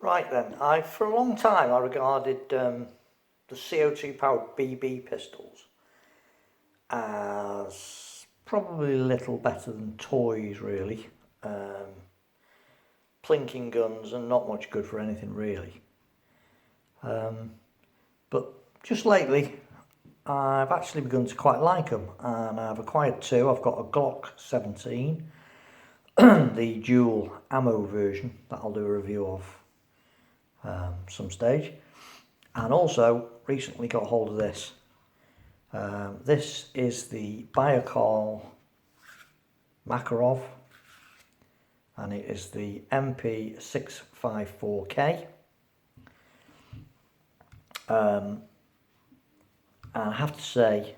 Right then, for a long time I regarded the CO2 powered BB pistols as probably little better than toys really. Plinking guns and not much good for anything really. But just lately I've actually begun to quite like them, and I've acquired two. I've got a Glock 17, the dual ammo version that I'll do a review of some stage, and also recently got hold of this. This is the Baikal Makarov, and it is the MP654K. And I have to say,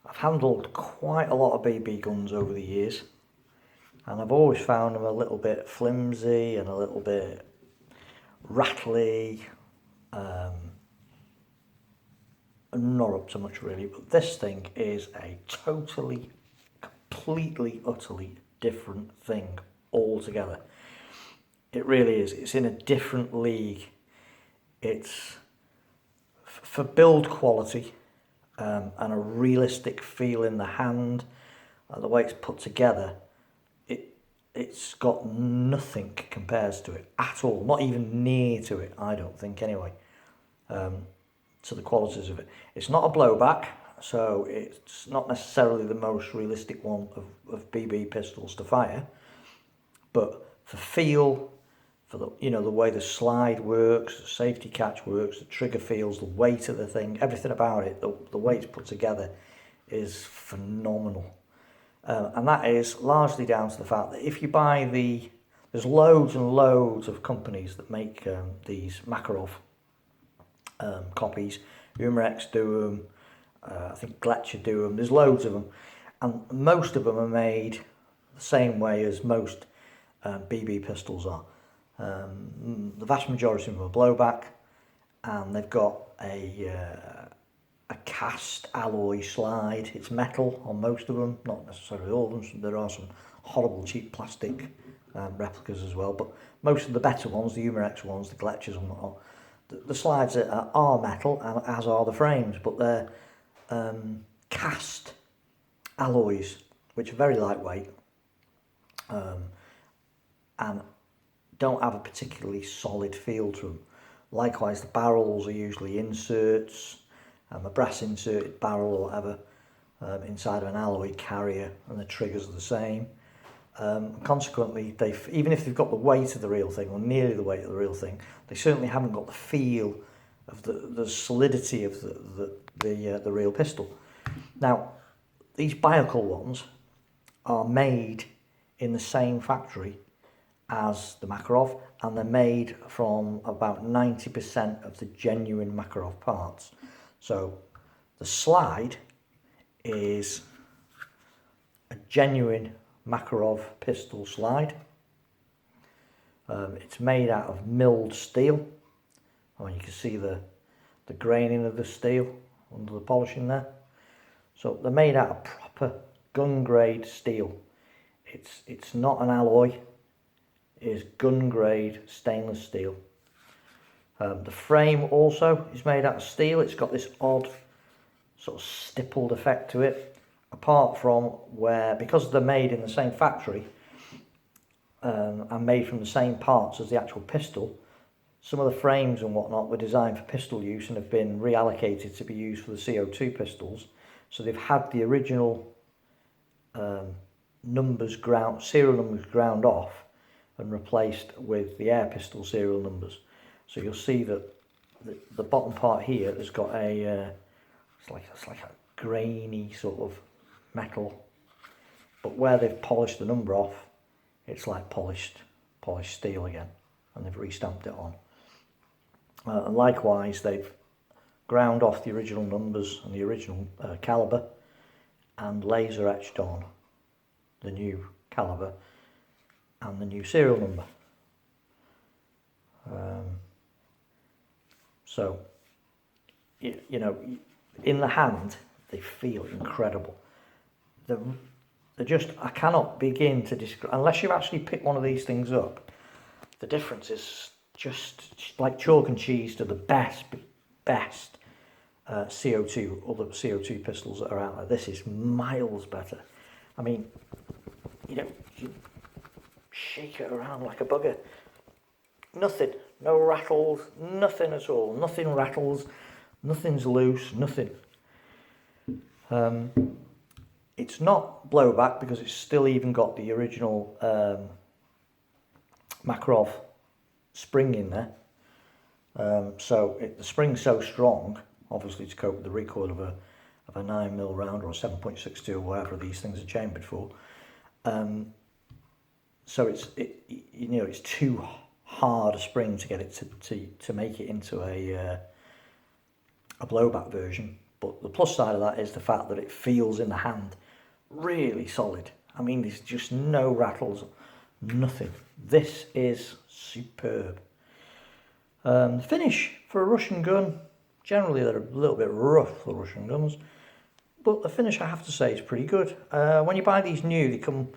I've handled quite a lot of BB guns over the years, and I've always found them a little bit flimsy and a little bit rattly, not up to much really. But this thing is a totally, completely, utterly different thing altogether. It really is. It's in a different league. It's for build quality and a realistic feel in the hand, the way it's put together. It's got nothing compares to it at all, not even near to it, I don't think anyway, to the qualities of it. It's not a blowback, so it's not necessarily the most realistic one of BB pistols to fire, but for feel, for the way the slide works, the safety catch works, the trigger feels, the weight of the thing, everything about it, the way it's put together is phenomenal. And that is largely down to the fact that if you buy there's loads and loads of companies that make these Makarov copies. Umarex do them, I think Gletscher do them, there's loads of them, and most of them are made the same way as most BB pistols are. The vast majority of them are blowback, and they've got a cast alloy slide. It's metal on most of them, not necessarily all of them. There are some horrible cheap plastic replicas as well, but most of the better ones, the Umarex ones, the Gletschers and whatnot, the slides are metal, and as are the frames, but they're cast alloys, which are very lightweight and don't have a particularly solid feel to them. Likewise, the barrels are usually inserts, a brass inserted barrel or whatever inside of an alloy carrier, and the triggers are the same. Consequently, even if they've got the weight of the real thing, or nearly the weight of the real thing, they certainly haven't got the feel of the solidity of the real pistol. Now, these Baikal ones are made in the same factory as the Makarov, and they're made from about 90% of the genuine Makarov parts. So the slide is a genuine Makarov pistol slide. It's made out of milled steel. Oh, you can see the graining of the steel under the polishing there. So they're made out of proper gun grade steel. It's not an alloy. It is gun grade stainless steel. The frame also is made out of steel. It's got this odd sort of stippled effect to it, apart from where, because they're made in the same factory and made from the same parts as the actual pistol, some of the frames and whatnot were designed for pistol use and have been reallocated to be used for the CO2 pistols. So they've had the original serial numbers ground off and replaced with the air pistol serial numbers. So you'll see that the bottom part here has got it's like a grainy sort of metal, but where they've polished the number off, it's like polished steel again, and they've restamped it on. And likewise, they've ground off the original numbers and the original caliber, and laser etched on the new caliber and the new serial number. So, in the hand, they feel incredible. They're just, I cannot begin to describe, unless you've actually picked one of these things up, the difference is just like chalk and cheese to the best co2, other co2 pistols that are out there. This is miles better. I mean, you shake it around like a bugger. Nothing, no rattles, nothing at all. Nothing rattles, nothing's loose, nothing. It's not blowback because it's still even got the original Makarov spring in there. So the spring's so strong, obviously to cope with the recoil of a 9mm round or a 7.62 or whatever these things are chambered for. So it's too hard a spring to get it to make it into a blowback version. But the plus side of that is the fact that it feels in the hand really solid. I mean, there's just no rattles, nothing. This is superb. The finish for a Russian gun, generally they're a little bit rough, the Russian guns, but the finish, I have to say, is pretty good. When you buy these new, they come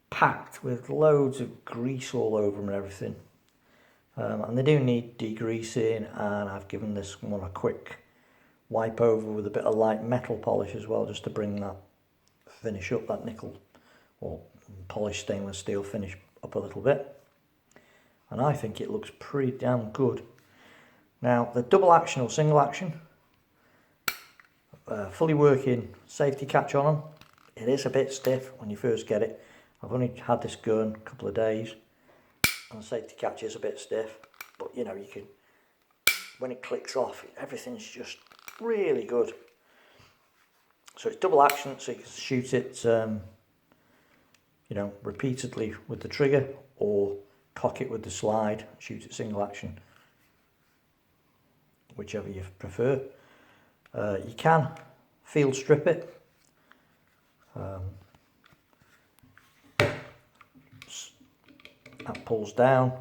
packed with loads of grease all over them and everything. And they do need degreasing, and I've given this one a quick wipe over with a bit of light metal polish as well, just to bring that finish up, that nickel or polished stainless steel finish up a little bit. And I think it looks pretty damn good. Now, the double action or single action, fully working safety catch on them. It is a bit stiff when you first get it. I've only had this gun a couple of days, and the safety catch is a bit stiff, but you can, when it clicks off, everything's just really good. So it's double action, so you can shoot it repeatedly with the trigger, or cock it with the slide, shoot it single action, whichever you prefer. You can field strip it. That pulls down,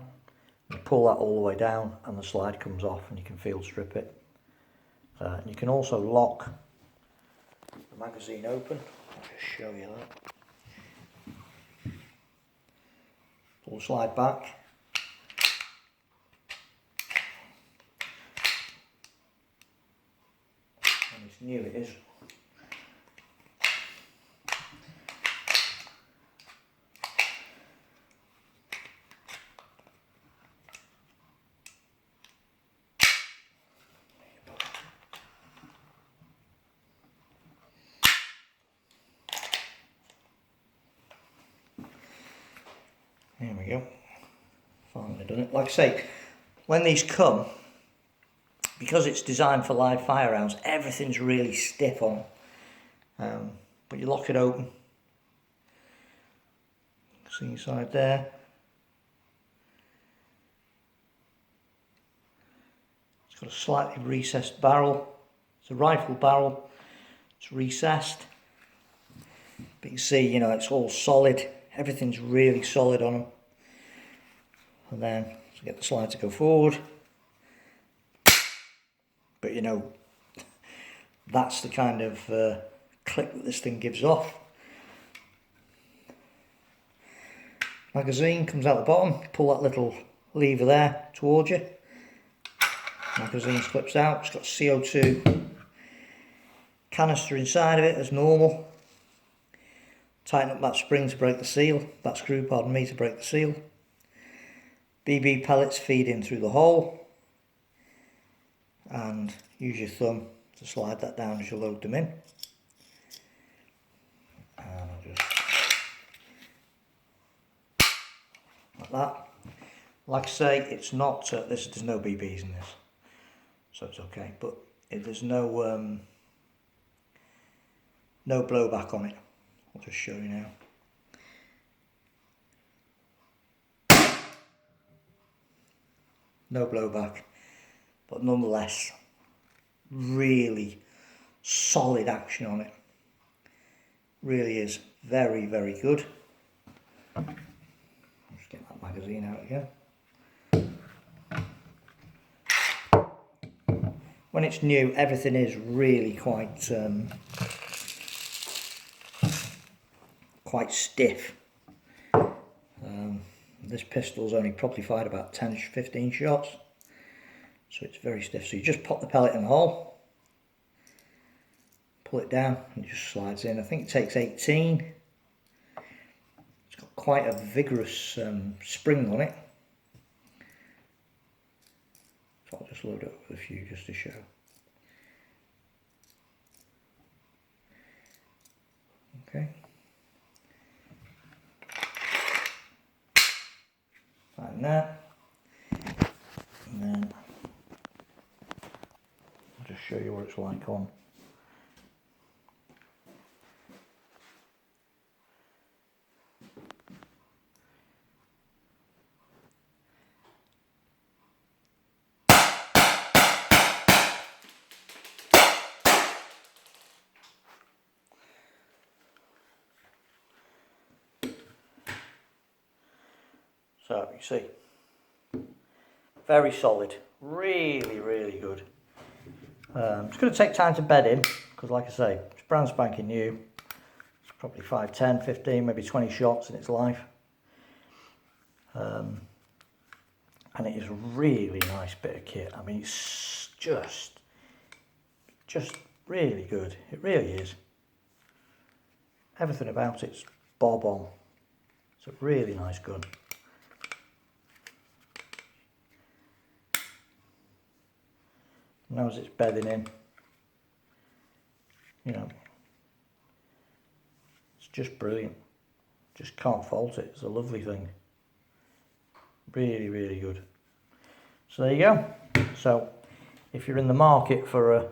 you pull that all the way down and the slide comes off and you can field strip it. And you can also lock the magazine open. I'll just show you that. Pull the slide back. And it's new, it is. There we go, finally done it. Like I say, when these come, because it's designed for live fire rounds, everything's really stiff on. But you lock it open, see inside there. It's got a slightly recessed barrel. It's a rifle barrel, it's recessed. But you can see, it's all solid. Everything's really solid on them. And then to get the slide to go forward. But that's the kind of click that this thing gives off. Magazine comes out the bottom, pull that little lever there towards you. Magazine slips out, it's got CO2 canister inside of it as normal. Tighten up that spring to break the seal, that screw, pardon me, to break the seal. BB pellets feed in through the hole, and use your thumb to slide that down as you load them in. And I'll just, like that. Like I say, it's not, there's no BBs in this, so it's okay, but there's no blowback on it. I'll just show you now. No blowback, but nonetheless, really solid action on it. Really is very, very good. Just get that magazine out again. When it's new, everything is really quite stiff. This pistol's only probably fired about 10-15 shots, so it's very stiff. So you just pop the pellet in the hole, pull it down, and it just slides in. I think it takes 18. It's got quite a vigorous spring on it. So I'll just load it up with a few just to show. Okay. Like that. And then I'll just show you what it's like on. So you see, very solid, really, really good. It's going to take time to bed in, because like I say, it's brand spanking new. It's probably 5, 10, 15, maybe 20 shots in its life. And it is a really nice bit of kit. I mean, it's just really good. It really is. Everything about it's bob on. It's a really nice gun. Now as it's bedding in, you know, it's just brilliant. Just can't fault it. It's a lovely thing. Really, really good. So there you go. So if you're in the market for a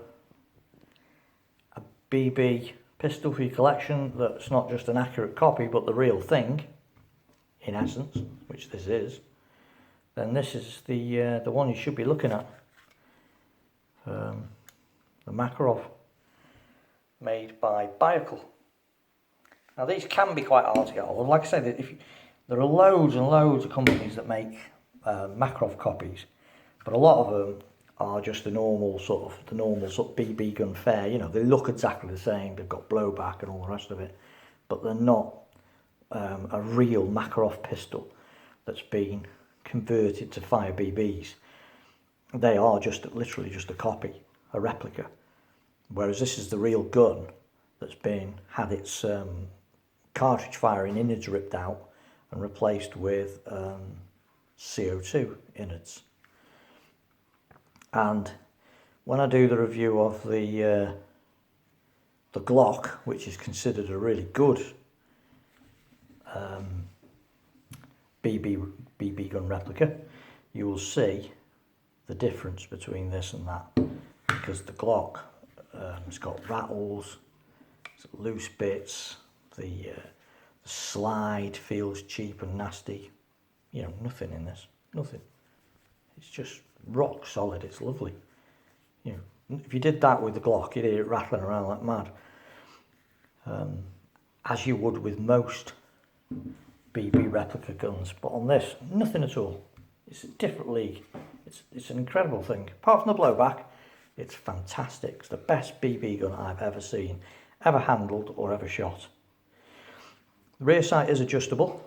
BB pistol for your collection that's not just an accurate copy but the real thing, in essence, which this is, then this is the one you should be looking at. The Makarov, made by Baikal. Now these can be quite hard to get hold of. Like I said, there are loads and loads of companies that make Makarov copies, but a lot of them are just the normal sort of BB gun fare. You know, they look exactly the same. They've got blowback and all the rest of it, but they're not a real Makarov pistol that's been converted to fire BBs. They are just literally just a copy, a replica, whereas this is the real gun that's had its cartridge firing innards ripped out and replaced with CO2 innards. And when I do the review of the Glock, which is considered a really good BB gun replica, you will see the difference between this and that, because the Glock has got rattles, loose bits, the slide feels cheap and nasty. You know, nothing in this, nothing. It's just rock solid. It's lovely. You know, if you did that with the Glock, you'd hear it rattling around like mad, as you would with most BB replica guns. But on this, nothing at all. It's a different league. It's an incredible thing. Apart from the blowback, it's fantastic. It's the best BB gun I've ever seen, ever handled or ever shot. The rear sight is adjustable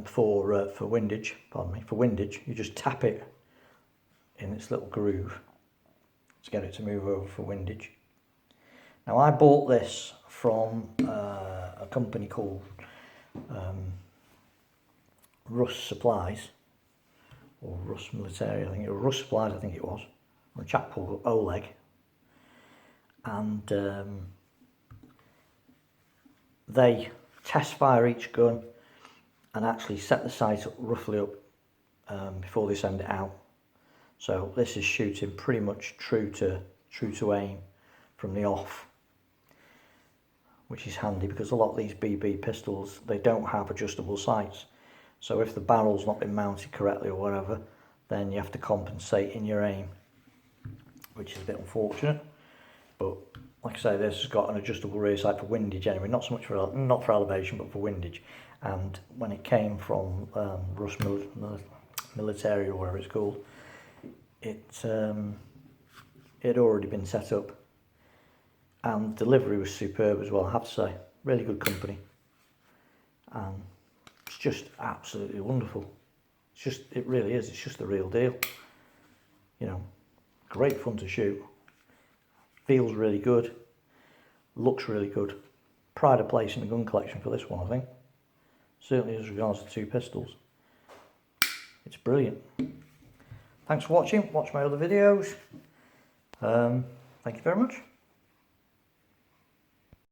for windage. Pardon me, for windage. You just tap it in its little groove to get it to move over for windage. Now I bought this from a company called Russ Supplies, or Russ Military, I think it was Russ Supplies, I think it was, or a chap called Oleg, and they test fire each gun and actually set the sight up roughly up before they send it out. So this is shooting pretty much true to aim from the off, which is handy because a lot of these BB pistols, they don't have adjustable sights. So if the barrel's not been mounted correctly or whatever, then you have to compensate in your aim, which is a bit unfortunate. But like I say, this has got an adjustable rear sight for windage anyway, not so much not for elevation, but for windage. And when it came from Russ Military or whatever it's called, it had already been set up, and delivery was superb as well, I have to say. Really good company. and it's just absolutely wonderful. It really is, it's just the real deal. You know, great fun to shoot, feels really good, looks really good. Pride of place in the gun collection for this one, I think. Certainly as regards to 2 pistols. It's brilliant. Thanks for watching. Watch my other videos. Thank you very much.